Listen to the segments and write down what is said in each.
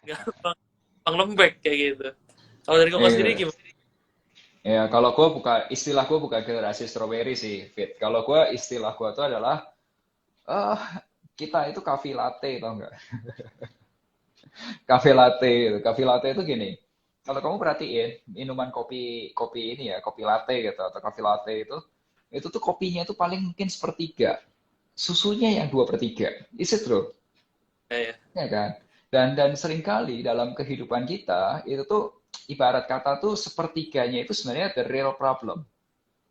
gampang, gampang lembek kayak gitu. Kalau dari Koko sendiri Iya. gimana? Ya, kalau gue buka, istilah gue bukan generasi strawberry sih, Fit. Kalau gue, istilah gue itu adalah, eh kita itu cafe latte, tau nggak? Cafe latte, gitu. Cafe latte itu gini, kalau kamu perhatiin, minuman kopi kopi ini ya, kopi latte gitu, atau cafe latte itu tuh kopinya itu paling mungkin sepertiga. Susunya yang 2/3. Is it true? Ya, ya. Ya kan? Dan seringkali dalam kehidupan kita, itu tuh ibarat kata tuh sepertiganya itu sebenarnya the real problem.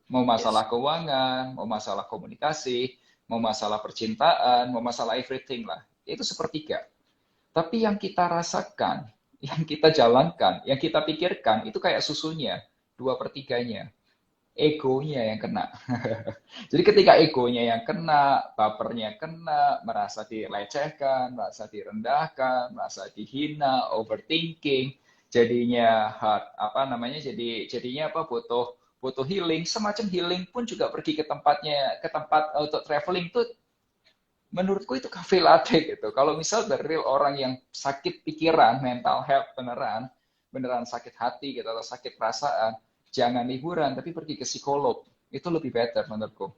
Mau Yes. masalah keuangan, mau masalah komunikasi, mau masalah percintaan, mau masalah everything lah. Itu sepertiga. Tapi yang kita rasakan, yang kita jalankan, yang kita pikirkan, itu kayak susunya, 2/3-nya. Egonya yang kena. Jadi ketika egonya yang kena, bapernya kena, merasa dilecehkan, merasa direndahkan, merasa dihina, overthinking, jadinya hard, apa namanya, jadinya apa, butuh butuh healing, semacam healing pun juga pergi ke tempatnya, ke tempat untuk traveling tuh menurutku itu cafe latte gitu. Kalau misal dari real orang yang sakit pikiran, mental health beneran, beneran sakit hati gitu atau sakit perasaan, jangan liburan tapi pergi ke psikolog. Itu lebih better menurutku.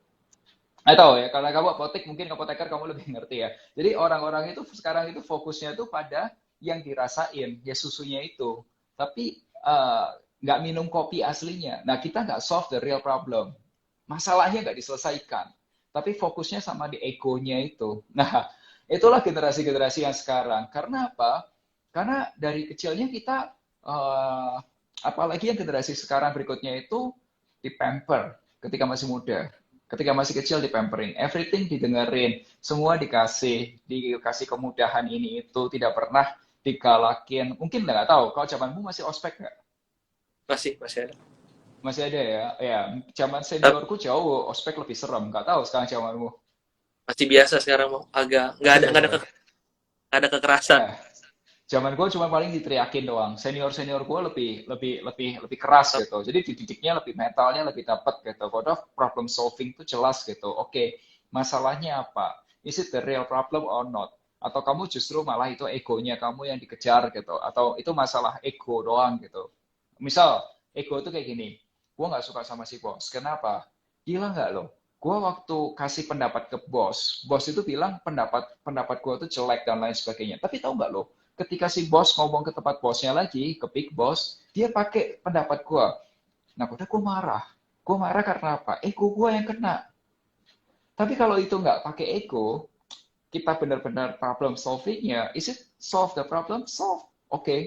Nggak tahu ya, karena kamu apotek mungkin apoteker kamu lebih ngerti ya. Jadi orang-orang itu sekarang itu fokusnya itu pada yang dirasain, ya susunya itu. Tapi nggak minum kopi aslinya. Nah kita nggak solve the real problem. Masalahnya nggak diselesaikan. Tapi fokusnya sama di egonya itu. Nah itulah generasi-generasi yang sekarang. Karena apa? Karena dari kecilnya kita, apalagi yang generasi sekarang berikutnya itu di pamper ketika masih muda. Ketika masih kecil di pampering, everything didengerin, semua dikasih kemudahan ini itu, tidak pernah digalakin. Mungkin nggak tahu, kalau zamanmu masih ospek nggak? Masih ada. Masih ada ya? Ya, zaman Tapi seniorku jauh, ospek lebih serem. Nggak tahu sekarang zamanmu. masih biasa sekarang mau agak Masih biasa ya? nggak ada kekerasan. Ya, zaman gue cuma paling diteriakin doang. Senior-senior gue lebih lebih lebih lebih keras Tapi gitu. Jadi dididiknya lebih mentalnya lebih dapat gitu. Padahal problem solving tuh jelas gitu. Oke, masalahnya apa? Is it the real problem or not? Atau kamu justru malah itu egonya kamu yang dikejar gitu? Atau itu masalah ego doang gitu? Misal ego itu kayak gini. Gue nggak suka sama si bos. Kenapa? Gila nggak lo? Gue waktu kasih pendapat ke bos, bos itu bilang pendapat pendapat gue tuh jelek dan lain sebagainya. Tapi tahu nggak lo? Ketika si bos ngomong ke tempat bosnya lagi, ke big boss, dia pakai pendapat gue. Nah, udah gue marah. Gue marah karena apa? Ego gue yang kena. Tapi kalau itu nggak pakai ego, kita benar-benar problem solvingnya, is it solve the problem? Solve. Oke. Okay.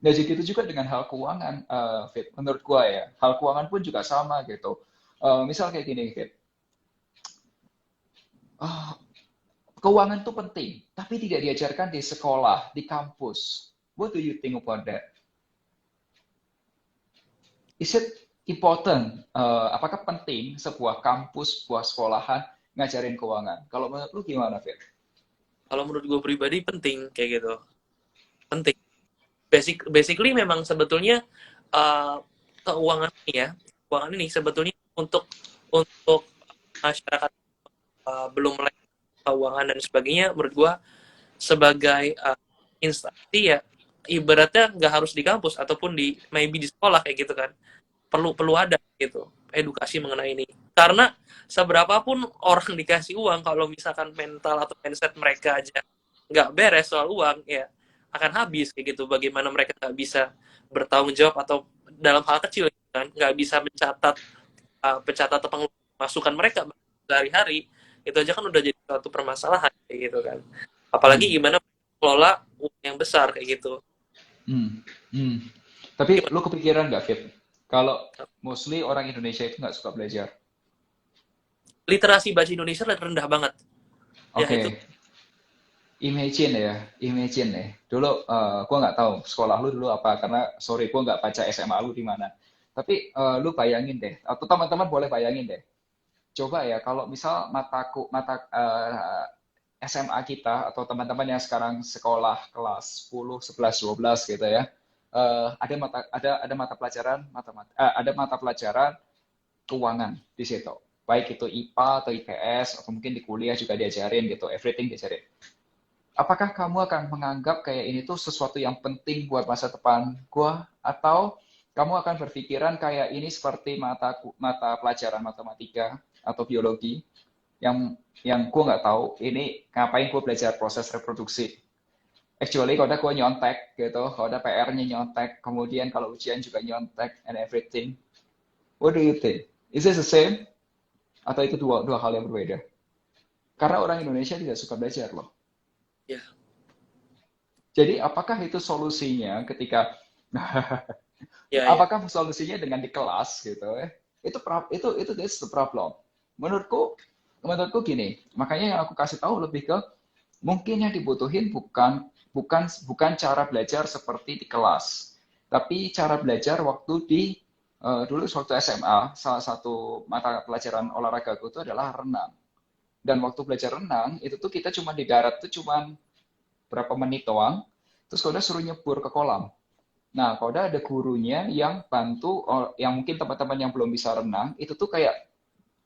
Nah, jadi itu juga dengan hal keuangan, Fit. Menurut gue ya, hal keuangan pun juga sama gitu. Misal kayak gini, Fit. Uh, Keuangan itu penting, tapi tidak diajarkan di sekolah, di kampus. What do you think about that? Is it important? Apakah penting sebuah kampus, sebuah sekolahan ngajarin keuangan? Kalau menurut lu gimana, Fit? kalau menurut gue pribadi penting kayak gitu. Penting. Basically memang sebetulnya uh, keuangan ini ya, keuangan ini sebetulnya untuk masyarakat belum melek keuangan dan sebagainya, menurut gua sebagai instansi ya ibaratnya nggak harus di kampus ataupun di maybe di sekolah kayak gitu kan, perlu perlu ada gitu edukasi mengenai ini, karena seberapapun orang dikasih uang kalau misalkan mental atau mindset mereka aja nggak beres soal uang ya akan habis kayak gitu. Bagaimana mereka nggak bisa bertanggung jawab atau dalam hal kecil gitu kan, nggak bisa mencatat pencatat masukan mereka sehari-hari, itu aja kan udah jadi suatu permasalahan kayak gitu kan, apalagi Hmm. gimana kelola uang yang besar kayak gitu. Hmm. Hmm. Tapi Gimana? lu kepikiran nggak, Fit? Kalau mostly orang Indonesia itu nggak suka belajar. Literasi baca Indonesia rendah banget ya Oke, itu. imagine ya, imagine ya. Dulu gua nggak tahu sekolah lu dulu apa, karena sorry gua nggak baca SMA lu di mana. Tapi lu bayangin deh, atau teman-teman boleh bayangin deh. Coba ya, kalau misal mata SMA kita atau teman-teman yang sekarang sekolah kelas 10, 11, 12 gitu ya. Ada mata pelajaran ada mata pelajaran keuangan di situ. Baik itu IPA atau IPS atau mungkin di kuliah juga diajarin gitu, everything diajarin. apakah kamu akan menganggap kayak ini tuh sesuatu yang penting buat masa depan gua, atau kamu akan berpikiran kayak ini seperti mata pelajaran matematika atau biologi yang gue nggak tahu ini ngapain gue belajar proses reproduksi. Actually kalau ada gue nyontek gitu, kalau ada PR-nya nyontek, kemudian kalau ujian juga nyontek and everything. What do you think? Is this the same? Atau itu dua hal yang berbeda? Karena orang Indonesia tidak suka belajar loh. Ya, Jadi apakah itu solusinya ketika ya, ya. apakah solusinya dengan di kelas gitu ya? Itu that's the problem. Menurutku menurutku gini, makanya yang aku kasih tahu lebih ke mungkin yang dibutuhin bukan cara belajar seperti di kelas, tapi cara belajar waktu dulu waktu SMA, salah satu mata pelajaran olahraga itu adalah renang. Dan waktu belajar renang itu tuh kita cuma di darat tuh cuma berapa menit doang, terus kalau udah suruh nyebur ke kolam. Nah, kalau udah ada gurunya yang bantu, yang mungkin teman-teman yang belum bisa renang, itu tuh kayak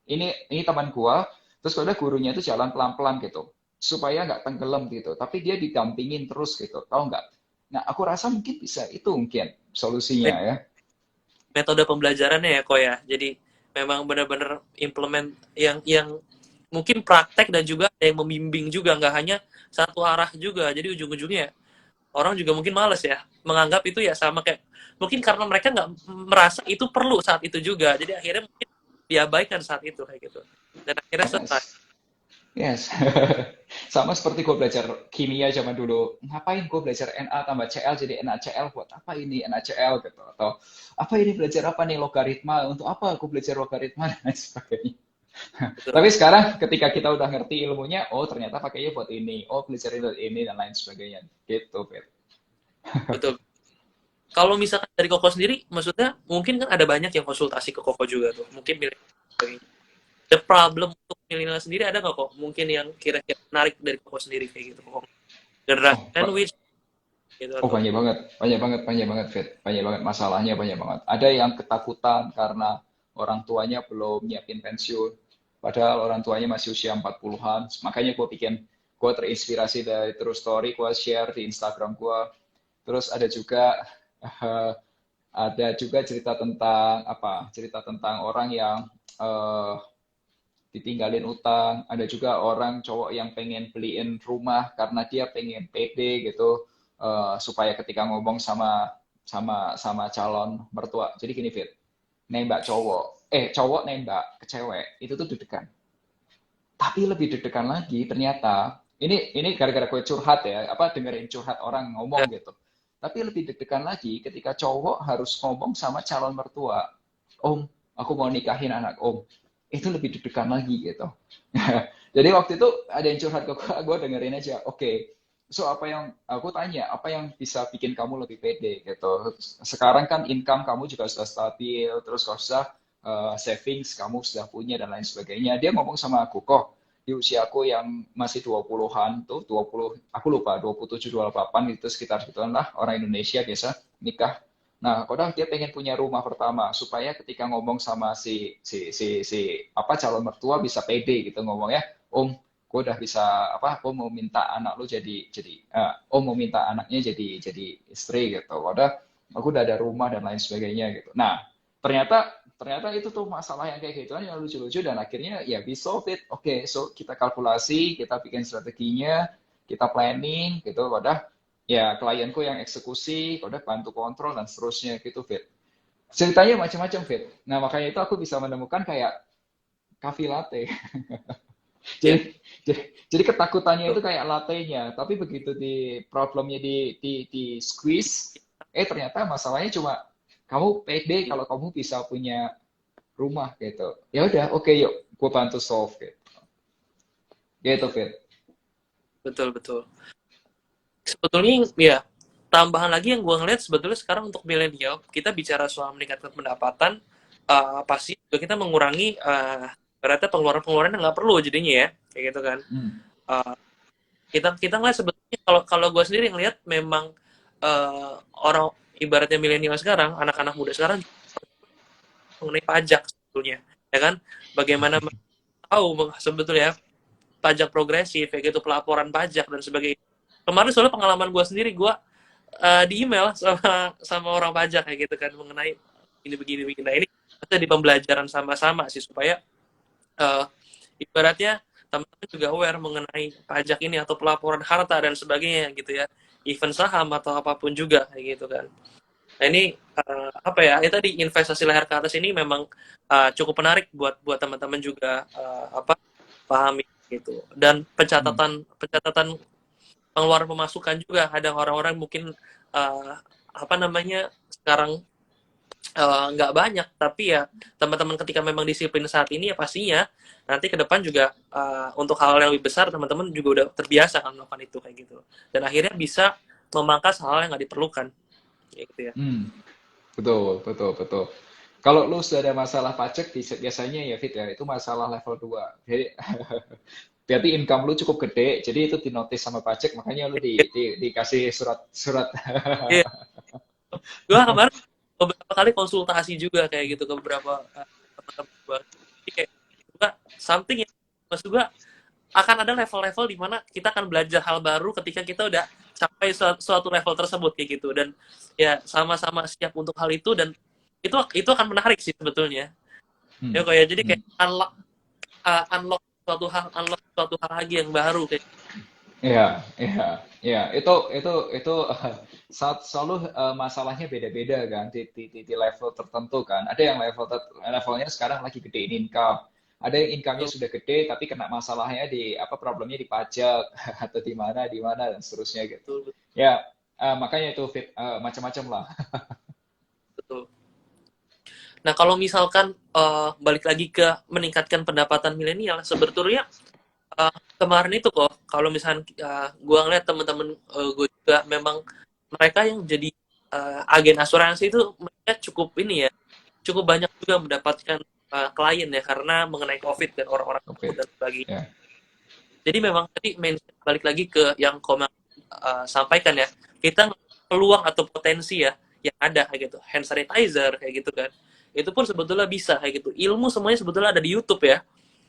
ini teman gua, terus kalau udah gurunya itu jalan pelan-pelan gitu, supaya nggak tenggelam gitu. Tapi dia didampingin terus gitu, tahu nggak? Nah, aku rasa mungkin bisa itu mungkin solusinya ya. Metode pembelajarannya ya kok ya. Jadi memang benar-benar implement yang mungkin praktek dan juga ada yang membimbing juga, nggak hanya satu arah juga. Jadi ujung-ujungnya orang juga mungkin males ya menganggap itu ya sama kayak mungkin karena mereka nggak merasa itu perlu saat itu juga. Jadi akhirnya mungkin diabaikan saat itu kayak gitu. Dan akhirnya selesai. Yes. Yes. Sama seperti gue belajar kimia zaman dulu. Ngapain gue belajar Na tambah Cl jadi NaCl? Buat apa ini NaCl gitu? Atau apa ini belajar apa nih logaritma? Untuk apa aku belajar logaritma dan lain sebagainya. Betul. Tapi sekarang ketika kita udah ngerti ilmunya, oh ternyata pakainya buat ini. Oh belajar ini dan lain sebagainya. Gitu, Fit. Betul. Kalau misalkan dari Koko sendiri, maksudnya mungkin kan ada banyak yang konsultasi ke Koko juga tuh. Mungkin milenial. The problem untuk milenial sendiri ada nggak kok? Mungkin yang kira-kira menarik dari Koko sendiri kayak gitu, Koko. Generasi Oh, sandwich gitu oh atau banyak banget, banyak banget, Fit. Banyak banget masalahnya, banyak banget. Ada yang ketakutan karena orang tuanya belum nyiapin pensiun. Padahal orang tuanya masih usia 40-an. Makanya gue terinspirasi dari True Story, gue share di Instagram gue. Terus uh, ada juga cerita tentang apa? Cerita tentang orang yang uh, ditinggalin utang. Ada juga orang cowok yang pengen beliin rumah karena dia pengen pede gitu, supaya ketika ngomong sama sama calon mertua. Jadi gini, Fit, nembak cowok nembak ke cewek itu tuh deg-degan. Tapi lebih deg-degan lagi ternyata ini gara-gara gue curhat ya, apa dengerin curhat orang ya, ngomong gitu. Tapi lebih deg-degan lagi ketika cowok harus ngomong sama calon mertua, Om, aku mau nikahin anak Om. Itu lebih deg-degan lagi gitu. Jadi waktu itu ada yang curhat ke gue dengerin aja. Oke, so apa yang aku tanya, apa yang bisa bikin kamu lebih pede gitu. Sekarang kan income kamu juga sudah stabil, terus kalau sudah savings kamu sudah punya dan lain sebagainya. Dia ngomong sama aku, kok di usiaku yang masih 20-an tuh, 20, aku lupa, 27, 28 itu sekitar gituan lah, orang Indonesia biasa nikah. Nah, kodang dia pengen punya rumah pertama supaya ketika ngomong sama si apa calon mertua bisa pede gitu ngomongnya, Om, gue udah bisa apa, Om mau minta anak lu Om mau minta anaknya jadi istri gitu. Udah, aku udah ada rumah dan lain sebagainya gitu. Nah, ternyata ternyata itu tuh masalah yang kayak gitu yang lucu-lucu dan akhirnya ya we solve it. Oke, so kita kalkulasi, kita bikin strateginya, kita planning gitu. Udah ya klienku yang eksekusi, udah bantu kontrol dan seterusnya gitu, Fit. Ceritanya macam-macam, Fit. Nah, makanya itu aku bisa menemukan kayak coffee latte. ya, Jadi ketakutannya betul. itu kayak latte-nya, tapi begitu di problemnya di squeeze, ternyata masalahnya cuma kamu pede kalau kamu bisa punya rumah gitu. Ya udah, oke yuk, gue bantu solve gitu. Gitu, Fit. Betul, betul. Sebetulnya ya tambahan lagi yang gue ngeliat sebetulnya sekarang untuk milenial kita bicara soal meningkatkan pendapatan pasti juga kita mengurangi berarti pengeluaran-pengeluaran yang nggak perlu jadinya ya kayak gitu kan. Hmm. Uh, kita kita ngeliat sebetulnya kalau kalau gue sendiri ngeliat memang orang ibaratnya milenial sekarang anak-anak muda sekarang mengenai pajak sebetulnya ya kan bagaimana tahu sebetulnya pajak progresif kayak gitu pelaporan pajak dan sebagainya kemarin soalnya pengalaman gue sendiri, gue di email sama orang pajak kayak gitu kan mengenai ini begini begini. Nah ini maksudnya di pembelajaran sama-sama sih supaya uh, ibaratnya teman-teman juga aware mengenai pajak ini atau pelaporan harta dan sebagainya gitu ya, event saham atau apapun juga kayak gitu kan. Nah ini apa ya, itu tadi investasi leher ke atas ini memang cukup menarik buat buat teman-teman juga apa pahami gitu. Dan Hmm. pencatatan pencatatan pengeluaran pemasukan juga, ada orang-orang mungkin apa namanya sekarang nggak banyak, tapi ya teman-teman ketika memang disiplin saat ini ya pastinya nanti ke depan juga untuk hal yang lebih besar teman-teman juga udah terbiasa kan melakukan itu kayak gitu, dan akhirnya bisa memangkas hal yang nggak diperlukan kayak gitu ya. Hmm. Betul, betul, betul. Kalau lu sudah ada masalah pajak, biasanya ya Fit ya, itu masalah level 2. Jadi, berarti income lu cukup gede, jadi itu dinotis sama pajak, makanya lu dikasih surat-surat. Iya, gue kemarin beberapa kali konsultasi juga kayak gitu ke beberapa teman-teman gue. Jadi kayak juga something yang maksud gue akan ada level-level di mana kita akan belajar hal baru ketika kita udah sampai suatu level tersebut kayak gitu, dan ya sama-sama siap untuk hal itu, dan itu akan menarik sih sebetulnya Hmm. ya kayak jadi Hmm. kayak unlock suatu hal lagi yang baru kayak. Iya, iya, iya. Itu selalu masalahnya beda-beda kan di level tertentu kan. Ada yang levelnya sekarang lagi gedein income. Ada yang income-nya Betul, sudah gede tapi kena masalahnya di apa problemnya di pajak atau di mana dan seterusnya gitu. betul, Ya, makanya itu fit macam-macam lah. betul. Nah kalau misalkan balik lagi ke meningkatkan pendapatan milenial, sebetulnya kemarin itu kok kalau misalkan gue ngeliat temen-temen gue juga memang mereka yang jadi agen asuransi itu mereka cukup ini ya, cukup banyak juga mendapatkan klien ya karena mengenai COVID dan orang-orang takut Oke. dan sebagainya. Ya. Jadi memang tadi balik lagi ke yang Komang sampaikan ya, kita peluang atau potensi ya yang ada kayak gitu, hand sanitizer kayak gitu kan, itu pun sebetulnya bisa kayak gitu. Ilmu semuanya sebetulnya ada di YouTube ya.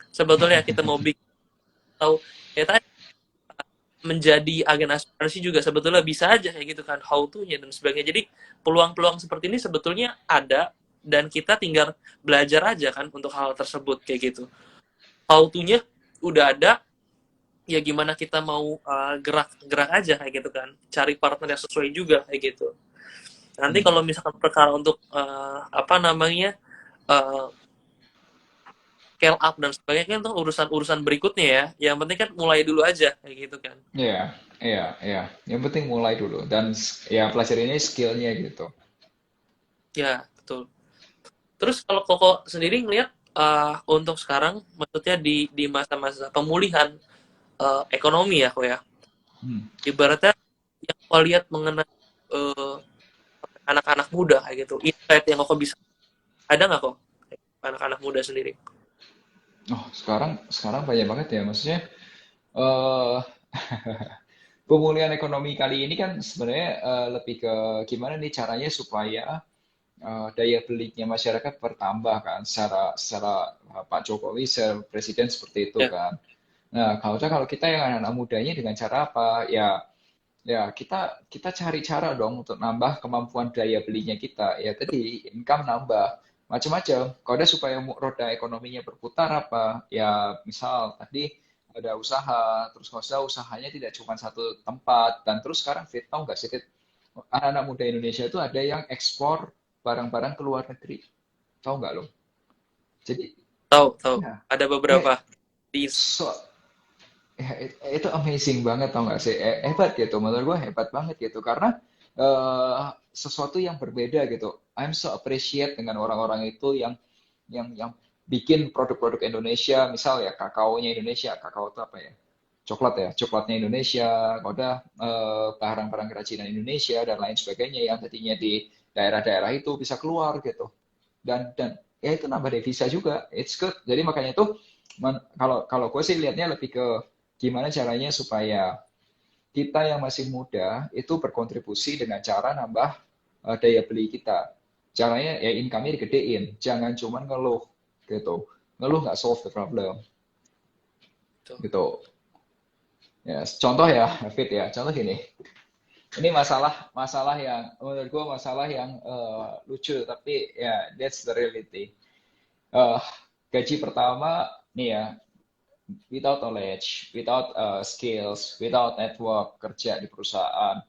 Sebetulnya kita mau bikin atau ya tadi menjadi agen asuransi juga sebetulnya bisa aja kayak gitu kan, how to-nya dan sebagainya. Jadi peluang-peluang seperti ini sebetulnya ada dan kita tinggal belajar aja kan untuk hal tersebut kayak gitu. How to-nya udah ada, ya gimana kita mau gerak-gerak aja kayak gitu kan. Cari partner yang sesuai juga kayak gitu. Nanti Hmm. kalau misalkan perkara untuk apa namanya uh, scale up dan sebagainya kan itu urusan-urusan berikutnya ya. Yang penting kan mulai dulu aja kayak gitu kan. Iya, iya, iya. Yang penting mulai dulu dan ya pelajarinya skillnya gitu. Ya, betul. Terus kalau Koko sendiri ngelihat untuk sekarang, maksudnya di masa-masa pemulihan ekonomi ya, kok ya. Hmm. Ibaratnya yang Koko lihat mengenai uh, anak-anak muda kayak gitu, insight yang Koko bisa ada nggak kok anak-anak muda sendiri? Oh, sekarang sekarang banyak banget ya. Maksudnya eh pemulihan ekonomi kali ini kan sebenarnya lebih ke gimana nih caranya supaya daya belinya masyarakat bertambah kan secara secara Pak Jokowi secara presiden seperti itu Ya, kan. Nah, kalau kita yang anak-anak mudanya dengan cara apa? Ya ya kita kita cari cara dong untuk nambah kemampuan daya belinya kita. Ya tadi income nambah macam-macam. Kalau ada supaya roda ekonominya berputar apa? Ya misal tadi ada usaha, terus kalau ada usahanya tidak cuma satu tempat dan terus sekarang Fit tahu nggak sih Fit? Anak-anak muda Indonesia itu ada yang ekspor barang-barang ke luar negeri. Tahu nggak lo? Jadi tahu tahu. ya, Ada ya beberapa di so, ya, itu amazing banget tau nggak sih? Hebat gitu, menurut gue hebat banget gitu karena sesuatu yang berbeda gitu. I'm so appreciate dengan orang-orang itu yang bikin produk-produk Indonesia, misal ya kakaonya Indonesia, kakao itu apa ya? Coklat ya, coklatnya Indonesia, kalau ada barang-barang kerajinan Indonesia dan lain sebagainya yang tadinya di daerah-daerah itu bisa keluar gitu. Dan ya itu nambah devisa juga, it's good. Jadi makanya itu kalau kalau gue sih lihatnya lebih ke gimana caranya supaya kita yang masih muda itu berkontribusi dengan cara nambah daya beli kita. Caranya ya income-nya digedein, jangan cuma ngeluh gitu. Ngeluh nggak solve the problem Tuh. gitu. Ya, contoh ya, Fit ya. Contoh gini. Ini masalah yang menurut gue masalah yang lucu, tapi ya that's the reality. Eh, Gaji pertama nih ya, without knowledge, without skills, without network kerja di perusahaan,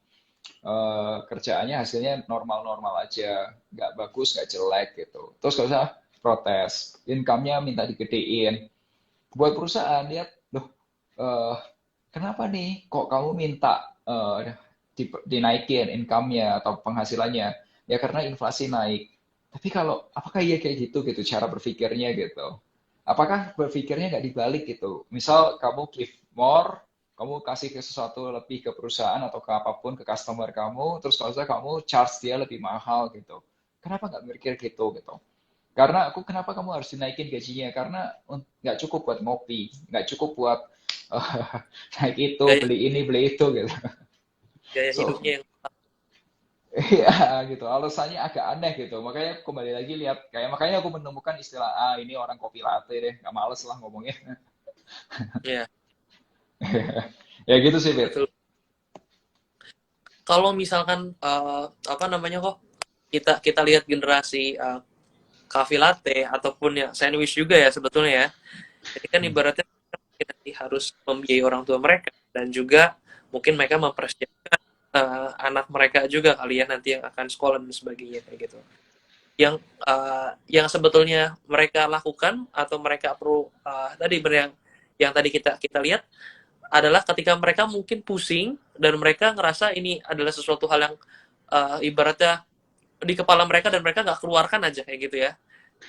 kerjaannya hasilnya normal-normal aja, nggak bagus, nggak jelek gitu. Terus kalau usah protes, income-nya minta digedein. Buat perusahaan lihat, loh, eh, kenapa nih kok kamu minta dinaikin income-nya atau penghasilannya? Ya karena inflasi naik. Tapi kalau apakah iya kayak gitu gitu cara berpikirnya gitu? Apakah berpikirnya nggak dibalik gitu? Misal kamu give more, kamu kasih ke sesuatu lebih ke perusahaan atau ke apapun ke customer kamu, terus kalau misalnya kamu charge dia lebih mahal gitu. Kenapa nggak mikir gitu gitu? Karena aku kenapa kamu harus dinaikin gajinya? Karena nggak cukup buat ngopi, nggak cukup buat naik itu, gaya beli ini, beli itu gitu. gaya So, hidupnya yang iya gitu. Alasannya agak aneh gitu. Makanya kembali lagi lihat, kayak makanya aku menemukan istilah, ini orang kopi latte deh, nggak males lah ngomongnya. ya Ya gitu sih, Fit. betul. Kalau misalkan apa namanya kok kita kita lihat generasi cafe latte ataupun ya sandwich juga ya sebetulnya ya. Jadi kan ibaratnya kita harus membiayai orang tua mereka dan juga mungkin mereka mempersiapkan anak mereka juga kali ya nanti yang akan sekolah dan sebagainya kayak gitu. Yang sebetulnya mereka lakukan atau mereka perlu tadi yang tadi kita kita lihat adalah ketika mereka mungkin pusing dan mereka ngerasa ini adalah sesuatu hal yang ibaratnya di kepala mereka dan mereka nggak keluarkan aja kayak gitu ya,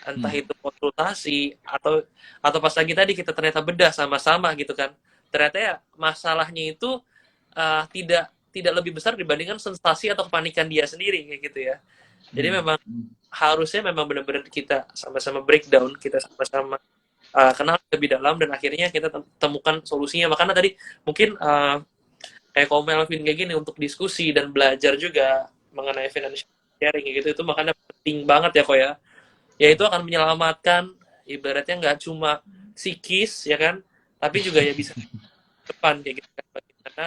entah Hmm. itu konsultasi atau pas lagi tadi kita ternyata bedah sama-sama gitu kan, ternyata ya masalahnya itu tidak tidak lebih besar dibandingkan sensasi atau kepanikan dia sendiri kayak gitu ya. Jadi Hmm. memang Hmm. harusnya memang benar-benar kita sama-sama breakdown, kita sama-sama kenal lebih dalam dan akhirnya kita temukan solusinya. Makanya tadi mungkin kayak kalau Melvin kayak gini untuk diskusi dan belajar juga mengenai financial sharing gitu itu makanya penting banget ya kok ya. Ya itu akan menyelamatkan ibaratnya nggak cuma psikis ya kan, tapi juga ya bisa ke depan kayak gitu kan. Bagaimana